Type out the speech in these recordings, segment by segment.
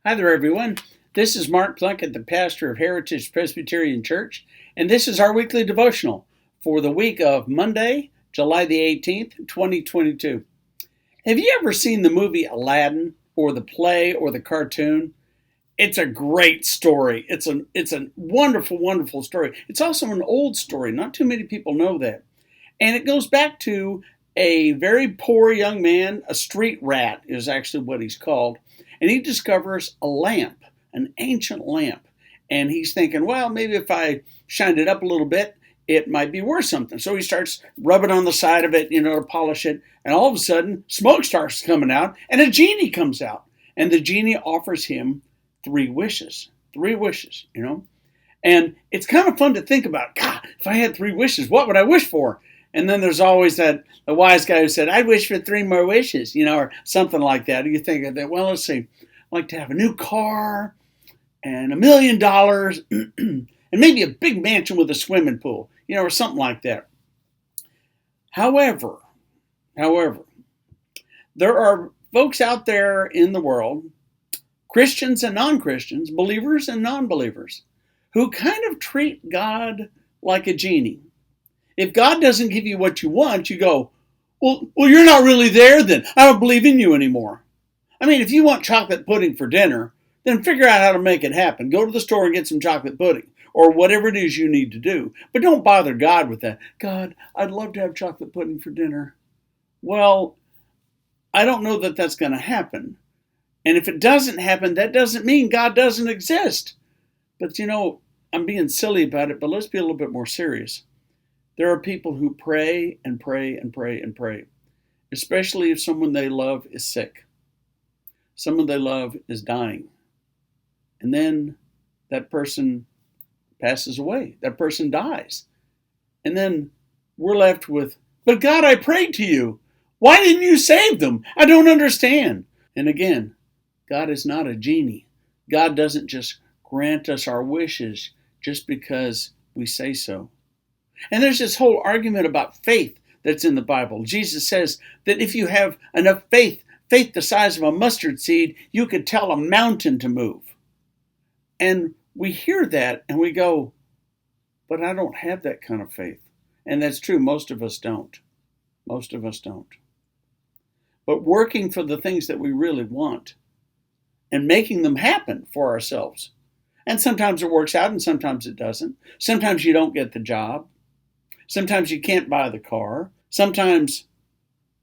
Hi there, everyone. This is Mark Plunkett, the pastor of Heritage Presbyterian Church, and this is our weekly devotional for the week of Monday, July the 18th, 2022. Have you ever seen the movie Aladdin, or the play, or the cartoon? It's a great story. It's a wonderful, wonderful story. It's also an old story. Not too many people know that. And it goes back to a very poor young man, a street rat is actually what he's called, and he discovers a lamp, an ancient lamp. And he's thinking, well, maybe if I shined it up a little bit, it might be worth something. So he starts rubbing on the side of it, to polish it. And all of a sudden, smoke starts coming out, and a genie comes out. And the genie offers him three wishes. Three wishes. And it's kind of fun to think about, God, if I had three wishes, what would I wish for? And then there's always the wise guy who said, I wish for three more wishes, or something like that. You think of that, well, let's see, I'd like to have a new car and $1 million and maybe a big mansion with a swimming pool, or something like that. However, there are folks out there in the world, Christians and non-Christians, believers and non-believers, who kind of treat God like a genie. If God doesn't give you what you want, you go, well, you're not really there then. I don't believe in you anymore. I mean, if you want chocolate pudding for dinner, then figure out how to make it happen. Go to the store and get some chocolate pudding or whatever it is you need to do. But don't bother God with that. God, I'd love to have chocolate pudding for dinner. Well, I don't know that that's going to happen. And if it doesn't happen, that doesn't mean God doesn't exist. But I'm being silly about it, but let's be a little bit more serious. There are people who pray and pray and pray and pray, especially if someone they love is sick. Someone they love is dying. And then that person passes away. That person dies. And then we're left with, but God, I prayed to you. Why didn't you save them? I don't understand. And again, God is not a genie. God doesn't just grant us our wishes just because we say so. And there's this whole argument about faith that's in the Bible. Jesus says that if you have enough faith the size of a mustard seed, you could tell a mountain to move. And we hear that and we go, but I don't have that kind of faith. And that's true, most of us don't. Most of us don't. But working for the things that we really want and making them happen for ourselves. And sometimes it works out and sometimes it doesn't. Sometimes you don't get the job. Sometimes you can't buy the car. Sometimes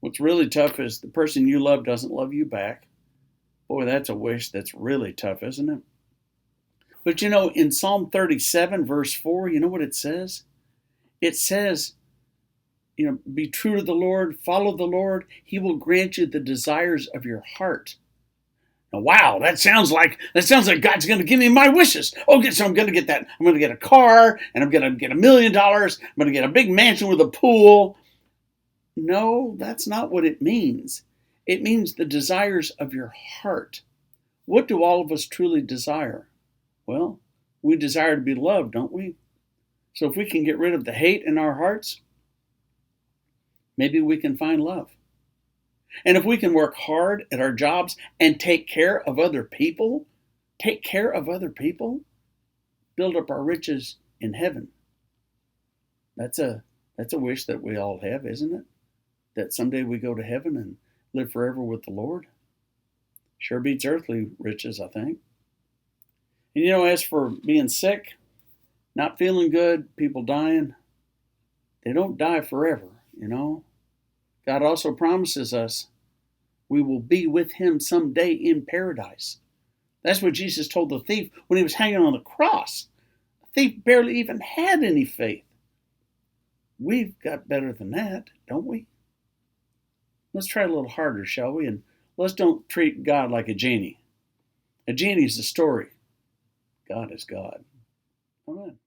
what's really tough is the person you love doesn't love you back. Boy, that's a wish that's really tough, isn't it? But in Psalm 37, verse 4, you know what it says? It says, be true to the Lord, follow the Lord. He will grant you the desires of your heart. Now, wow, that sounds like God's going to give me my wishes. Okay, so I'm going to get that. I'm going to get a car, and I'm going to get $1 million. I'm going to get a big mansion with a pool. No, that's not what it means. It means the desires of your heart. What do all of us truly desire? Well, we desire to be loved, don't we? So if we can get rid of the hate in our hearts, maybe we can find love. And if we can work hard at our jobs and take care of other people, build up our riches in heaven. That's a wish that we all have, isn't it? That someday we go to heaven and live forever with the Lord. Sure beats earthly riches, I think. And as for being sick, not feeling good, people dying, they don't die forever, God also promises us we will be with him someday in paradise. That's what Jesus told the thief when he was hanging on the cross. The thief barely even had any faith. We've got better than that, don't we? Let's try a little harder, shall we? And let's don't treat God like a genie. A genie is a story. God is God. Amen.